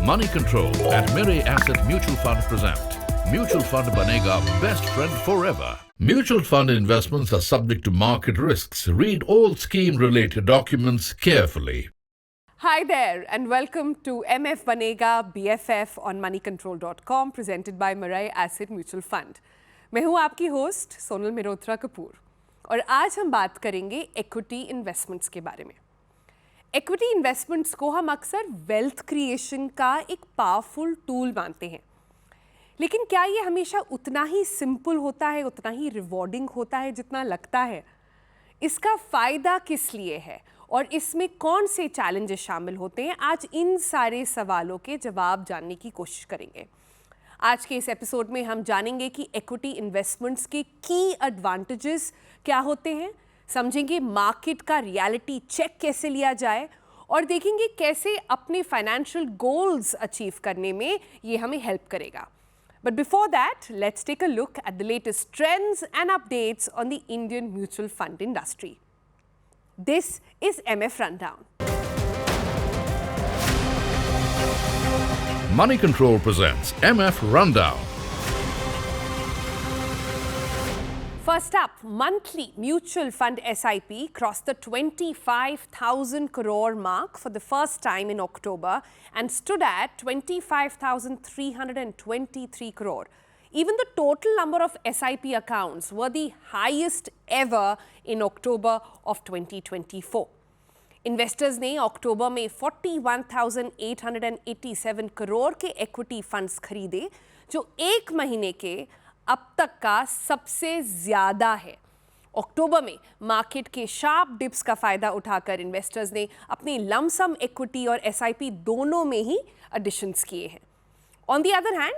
Money Control and Mirae Asset Mutual Fund present Mutual Fund Banega Best Friend Forever. Mutual fund investments are subject to market risks. Read all scheme-related documents carefully. Hi there and welcome to MF Banega BFF on moneycontrol.com presented by Mirae Asset Mutual Fund. मैं हूँ आपकी host Sonal Mehrotra Kapoor और आज हम बात करेंगे equity investments के बारे में। इक्विटी इन्वेस्टमेंट्स को हम अक्सर वेल्थ क्रिएशन का एक पावरफुल टूल मानते हैं, लेकिन क्या ये हमेशा उतना ही सिंपल होता है, उतना ही रिवॉर्डिंग होता है जितना लगता है? इसका फ़ायदा किस लिए है और इसमें कौन से चैलेंजेस शामिल होते हैं? आज इन सारे सवालों के जवाब जानने की कोशिश करेंगे। आज के इस एपिसोड में हम जानेंगे कि इक्विटी इन्वेस्टमेंट्स के की एडवांटेजेस क्या होते हैं, समझेंगे मार्केट का रियलिटी चेक कैसे लिया जाए और देखेंगे कैसे अपने फाइनेंशियल गोल्स अचीव करने में ये हमें हेल्प करेगा। But before that, let's take a look at the latest trends and updates on the Indian mutual fund industry. This is MF Rundown. Money Control presents MF Rundown. First up, monthly mutual fund SIP crossed the 25,000 crore mark for the first time in October and stood at 25,323 crore. Even the total number of SIP accounts were the highest ever in October of 2024. Investors ने अक्टूबर में 41,887 करोड़ के equity funds खरीदे, जो एक महीने के अब तक का सबसे ज़्यादा है। अक्टूबर में मार्केट के शार्प डिप्स का फ़ायदा उठाकर इन्वेस्टर्स ने अपनी लमसम इक्विटी और एसआईपी दोनों में ही एडिशंस किए हैं। On the other hand,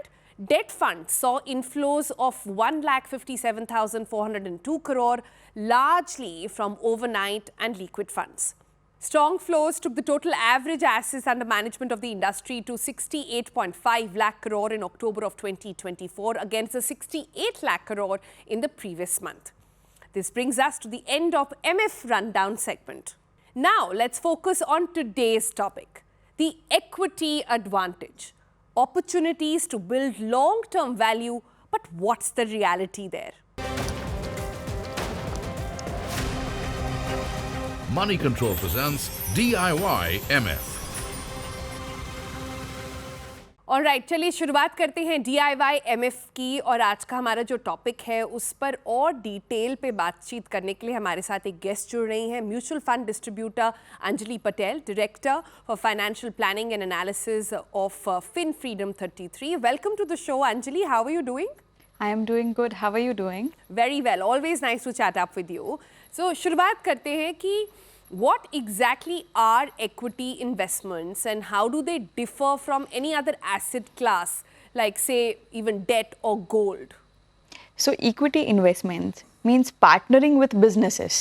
debt funds saw inflows of 1,57,402 crore, largely from overnight and liquid funds. Strong flows took the total average assets under management of the industry to 68.5 lakh crore in October of 2024 against the 68 lakh crore in the previous month. This brings us to the end of MF Rundown segment. Now let's focus on today's topic, the equity advantage. Opportunities to build long-term value, but what's the reality there? Money Control presents DIY MF. Alright, चलिए शुरुआत करते हैं DIY MF की। और आज का हमारा जो टॉपिक है उस पर और डिटेल पे बातचीत करने के लिए हमारे साथ एक गेस्ट जुड़ रही हैं, mutual fund distributor Anjali Patel, director for financial planning and analysis of Fin Freedom 33। Welcome to the show Anjali, how are you doing? I am doing good. How are you doing? Very well. Always nice to chat up with you. So, शुरुआत करते हैं कि what exactly are equity investments and how do they differ from any other asset class, like say even debt or gold? So, equity investments means partnering with businesses.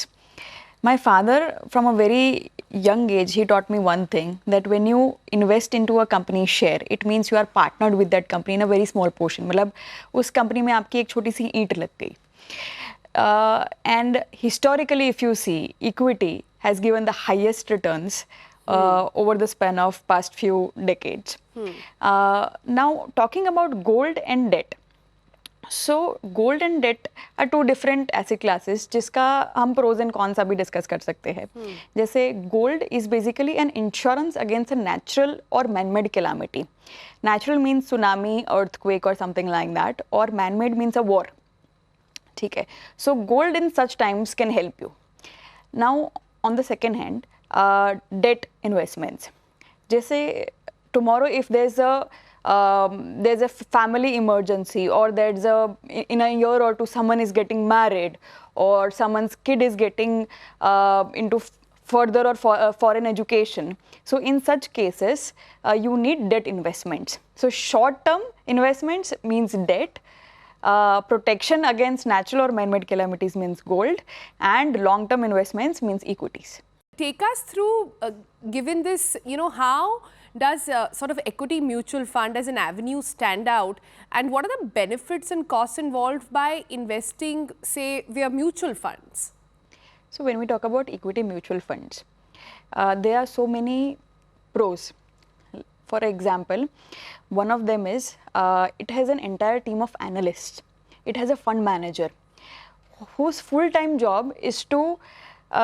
My father, from a very young age, he taught me one thing, that when you invest into a company's share, it means you are partnered with that company in a very small portion. मतलब उस company में आपकी एक छोटी सी ईंट लग गई. And historically, if you see, equity has given the highest returns over the span of past few decades. Now, talking about gold and debt. So, gold and debt are two different asset classes जिसका हम pros and cons अभी discuss कर सकते हैं। जैसे gold is basically an insurance against a natural or man-made calamity. Natural means tsunami, earthquake or something like that, or man-made means a war. ठीक है? So, gold in such times can help you. Now, on the second hand, debt investments. जैसे tomorrow if there's a family emergency, or in a year or two someone is getting married, or someone's kid is getting into further or foreign education. So in such cases, you need debt investments. So short-term investments means debt, protection against natural or man-made calamities means gold, and long-term investments means equities. Take us through, given this, how does sort of equity mutual fund as an avenue stand out, and what are the benefits and costs involved by investing, say, via mutual funds? So when we talk about equity mutual funds, there are so many pros. For example, one of them is it has an entire team of analysts. It has a fund manager whose full-time job is to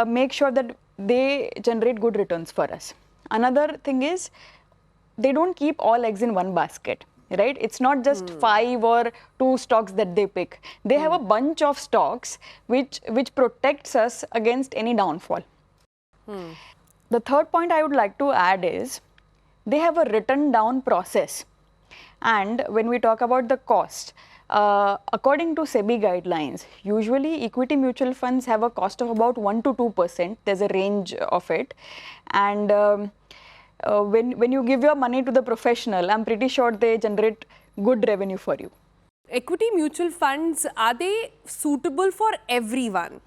make sure that they generate good returns for us. Another thing is they don't keep all eggs in one basket, right? It's not just 5 or 2 stocks that they pick. They have a bunch of stocks which protects us against any downfall. The third point I would like to add is they have a written down process. And when we talk about the cost, according to SEBI guidelines, usually equity mutual funds have a cost of about 1 to 2%. There's a range of it. And when you give your money to the professional, I'm pretty sure they generate good revenue for you. Equity mutual funds, are they suitable for everyone?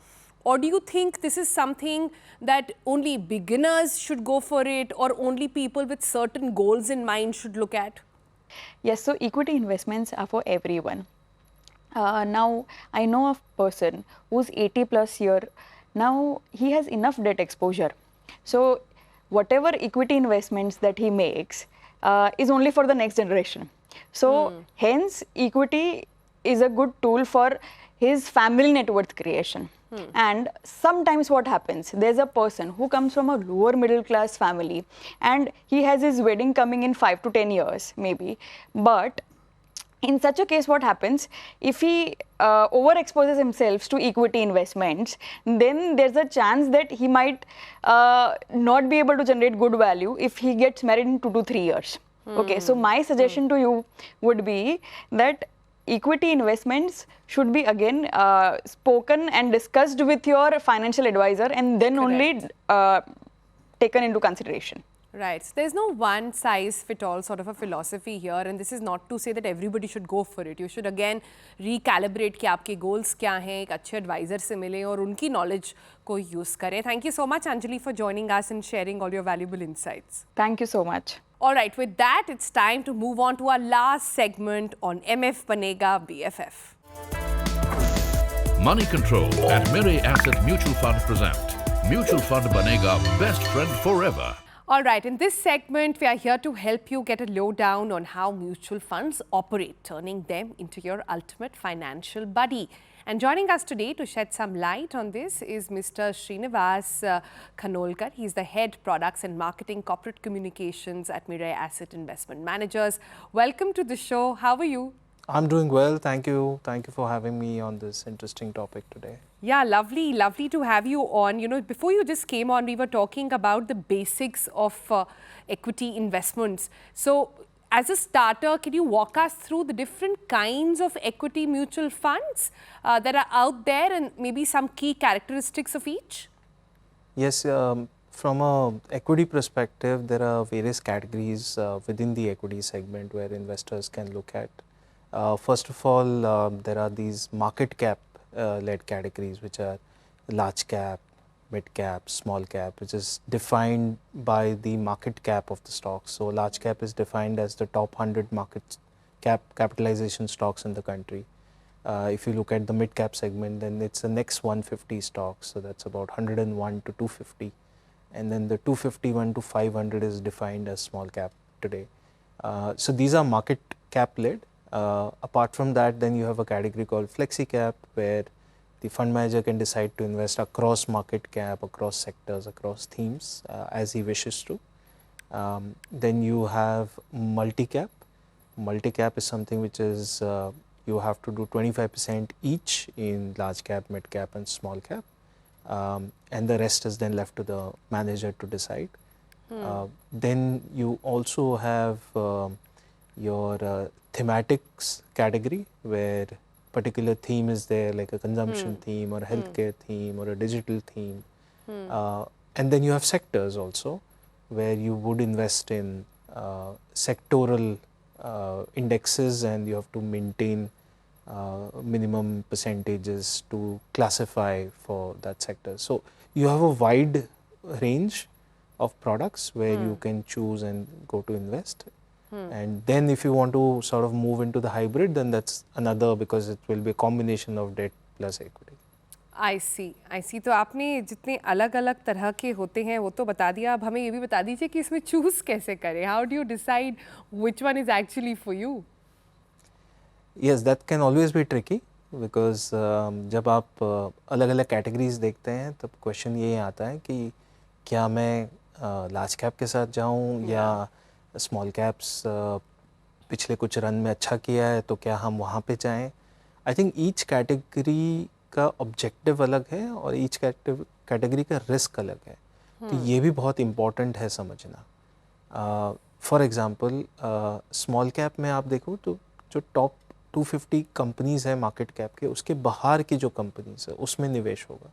Or do you think this is something that only beginners should go for it, or only people with certain goals in mind should look at? Yes, so equity investments are for everyone. Now, I know a person who's 80 plus year. Now, he has enough debt exposure. So, whatever equity investments that he makes is only for the next generation. So, hence, equity is a good tool for his family net worth creation. And sometimes what happens, there's a person who comes from a lower middle class family and he has his wedding coming in 5 to 10 years maybe, but in such a case what happens, if he overexposes himself to equity investments, then there's a chance that he might not be able to generate good value if he gets married in 2 to 3 years. Okay, so my suggestion to you would be that equity investments should be again spoken and discussed with your financial advisor, and then only taken into consideration. Right. So there's no one size fit all sort of a philosophy here, and this is not to say that everybody should go for it. You should again recalibrate कि आपके goals क्या हैं, एक अच्छे advisor से मिले और उनकी knowledge को use करें. Thank you so much, Anjali, for joining us and sharing all your valuable insights. Thank you so much. All right, with that, it's time to move on to our last segment on MF Banega BFF. Money Control and Mirae Asset Mutual Fund present Mutual Fund Banega Best Friend Forever. All right, in this segment, we are here to help you get a lowdown on how mutual funds operate, turning them into your ultimate financial buddy. And joining us today to shed some light on this is Mr. Srinivas Khanolkar. He's the Head Products and Marketing Corporate Communications at Mirae Asset Investment Managers. Welcome to the show. How are you? I'm doing well. Thank you. Thank you for having me on this interesting topic today. Yeah, lovely. Lovely to have you on. You know, before you just came on, we were talking about the basics of equity investments. So, as a starter, can you walk us through the different kinds of equity mutual funds that are out there and maybe some key characteristics of each? Yes, from a equity perspective, there are various categories within the equity segment where investors can look at. First of all, there are these market cap led categories, which are large cap, mid cap, small cap, which is defined by the market cap of the stocks. So, large cap is defined as the top 100 market capitalization stocks in the country. If you look at the mid cap segment, then it's the next 150 stocks. So, that's about 101 to 250. And then the 251 to 500 is defined as small cap today. So, these are market cap led. Apart from that, then you have a category called flexi cap, where the fund manager can decide to invest across market cap, across sectors, across themes as he wishes to. Then you have multi cap. Multi cap is something which is you have to do 25% each in large cap, mid cap and small cap, and the rest is then left to the manager to decide. Then you also have your thematics category, where particular theme is there, like a consumption theme or a healthcare theme or a digital theme. And then you have sectors also, where you would invest in sectoral indexes, and you have to maintain minimum percentages to classify for that sector. So, you have a wide range of products where you can choose and go to invest. And then if you want to sort of move into the hybrid, then that's another, because it will be a combination of debt plus equity. आई सी। तो आपने जितने अलग अलग तरह के होते हैं वो तो बता दिया, अब हमें ये भी बता दीजिए कि इसमें चूज़ कैसे करें. How do you decide which one is actually for you? Yes, that can always be tricky because जब आप अलग अलग कैटेगरीज देखते हैं तब क्वेश्चन ये आता है कि क्या मैं लार्ज कैप के साथ जाऊं या स्मॉल कैप्स पिछले कुछ रन में अच्छा किया है तो क्या हम वहाँ पे जाएं. आई थिंक ईच कैटेगरी का ऑब्जेक्टिव अलग है और ईच कैटेगरी का रिस्क अलग है. तो ये भी बहुत इम्पॉर्टेंट है समझना. फॉर एग्ज़ाम्पल स्मॉल कैप में आप देखो तो जो टॉप 250 कंपनीज है मार्केट कैप के, उसके बाहर की जो कंपनीज है उसमें निवेश होगा.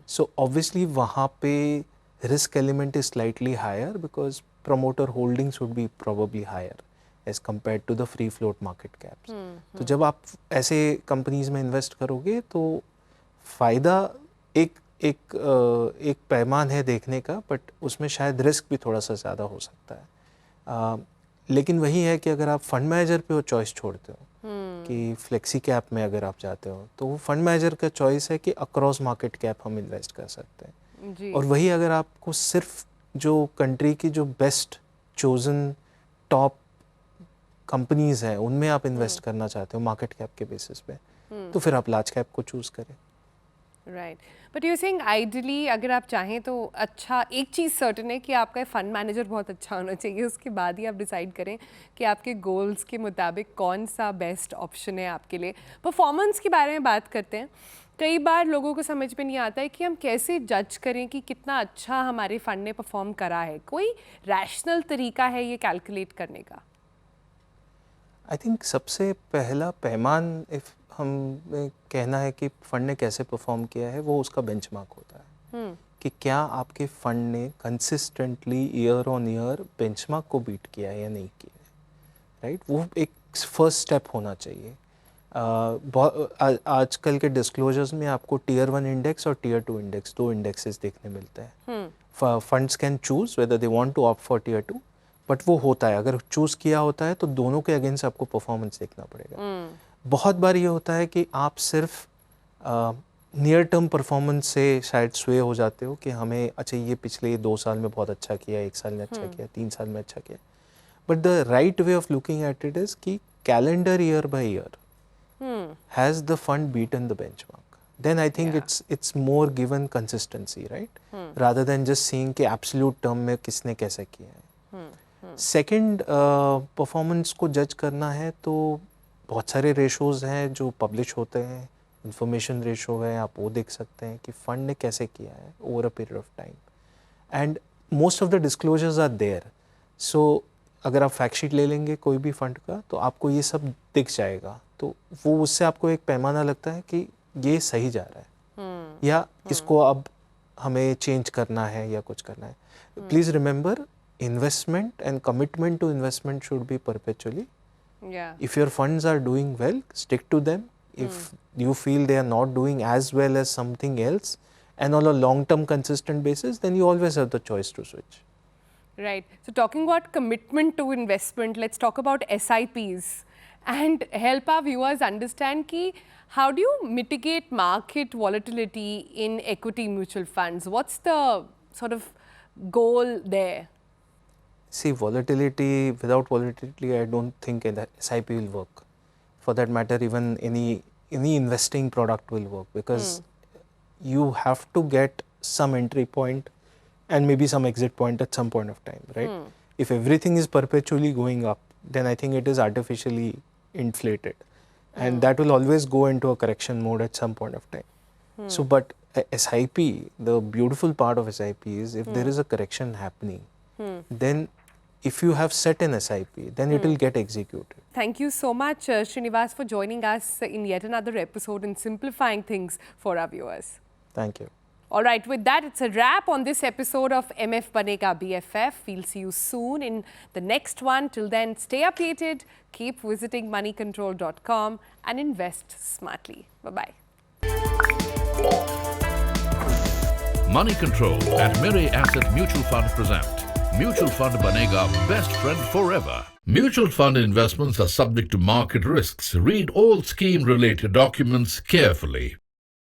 सो ऑब्वियसली वहाँ पे risk element is slightly higher because promoter holdings would be probably higher as compare to the free float market caps. तो जब आप ऐसे कंपनीज में इन्वेस्ट करोगे तो फ़ायदा एक पैमान है देखने का, बट उसमें शायद रिस्क भी थोड़ा सा ज़्यादा हो सकता है. लेकिन वही है कि अगर आप फंड मैनेजर पे वो चॉइस छोड़ते हो कि फ्लेक्सी कैप में अगर आप जाते हो तो वो फंड मैनेजर का चॉइस है कि अक्रॉस मार्केट कैप हम इन्वेस्ट कर सकते हैं जी. और वही अगर आपको सिर्फ जो कंट्री की जो बेस्ट चोजन टॉप कंपनीज हैं उनमें आप इन्वेस्ट करना चाहते हो मार्केट कैप के बेसिस पे, तो फिर आप लार्ज कैप को चूज़ करें. Right, but you saying ideally अगर आप चाहें तो अच्छा, एक चीज़ सर्टन है कि आपका फंड मैनेजर बहुत अच्छा होना चाहिए, उसके बाद ही आप डिसाइड करें कि आपके गोल्स के मुताबिक कौन सा बेस्ट ऑप्शन है आपके लिए. परफॉर्मेंस के बारे में बात करते हैं. कई बार लोगों को समझ में नहीं आता है कि हम कैसे जज करें कि कितना अच्छा हमारे फंड ने परफॉर्म करा है. कोई रैशनल तरीका है ये कैलकुलेट करने का? आई थिंक सबसे पहला पैमान इफ हम कहना है कि फंड ने कैसे परफॉर्म किया है वो उसका बेंचमार्क होता है. कि क्या आपके फंड ने consistently year on year benchmark को बीट किया है या नहीं किया है. राइट, वो एक फर्स्ट स्टेप होना चाहिए. आजकल के डिस्क्लोजर्स में आपको टीयर 1 इंडेक्स और टीयर 2 इंडेक्स, 2 इंडेक्सेस देखने मिलते हैं. Funds can choose whether they want to opt for tier 2, but वो होता है. अगर चूज़ किया होता है तो दोनों के अगेंस्ट आपको परफॉर्मेंस देखना पड़ेगा. बहुत बार ये होता है कि आप सिर्फ नियर टर्म परफॉर्मेंस से शायद स्वे हो जाते हो कि हमें अच्छा ये पिछले 2 साल में बहुत अच्छा किया, 1 साल में अच्छा किया, 3 साल में अच्छा किया. But the right way of looking at it is कि calendar year by year has the fund beaten the benchmark. Then I think it's more given consistency, right? Rather than just seeing कि absolute term में किसने कैसे किया है. Second, performance को जज करना है तो बहुत सारे रेशोज़ हैं जो पब्लिश होते हैं. इंफॉर्मेशन रेशो है, आप वो देख सकते हैं कि फ़ंड ने कैसे किया है over a period of time. And most of the disclosures are there. So अगर आप फैक्ट शीट ले लेंगे कोई भी फंड का तो आपको ये सब दिख जाएगा. तो वो उससे आपको एक पैमाना लगता है कि ये सही जा रहा है या इसको अब हमें चेंज करना है या कुछ करना है. Please remember, investment and commitment to investment should be perpetually. Yeah. If your funds are doing well, stick to them. If you feel they are not doing as well as something else and on a long term consistent basis, then you always have the choice to switch. Right. So talking about commitment to investment, let's talk about SIPs and help our viewers understand ki how do you mitigate market volatility in equity mutual funds? What's the sort of goal there? See, volatility, without volatility, I don't think that SIP will work. For that matter, even any investing product will work because you have to get some entry point and maybe some exit point at some point of time, right? If everything is perpetually going up, then I think it is artificially inflated and that will always go into a correction mode at some point of time. So, but SIP, the beautiful part of SIP is if there is a correction happening, then if you have set an SIP, then it will get executed. Thank you so much, Srinivas, for joining us in yet another episode and simplifying things for our viewers. Thank you. All right, with that, it's a wrap on this episode of MF Banega BFF. We'll see you soon in the next one. Till then, stay updated, keep visiting moneycontrol.com and invest smartly. Bye-bye. Money Control and Mirae Asset Mutual Fund present Mutual Fund Banega Best Friend Forever. Mutual fund investments are subject to market risks. Read all scheme-related documents carefully.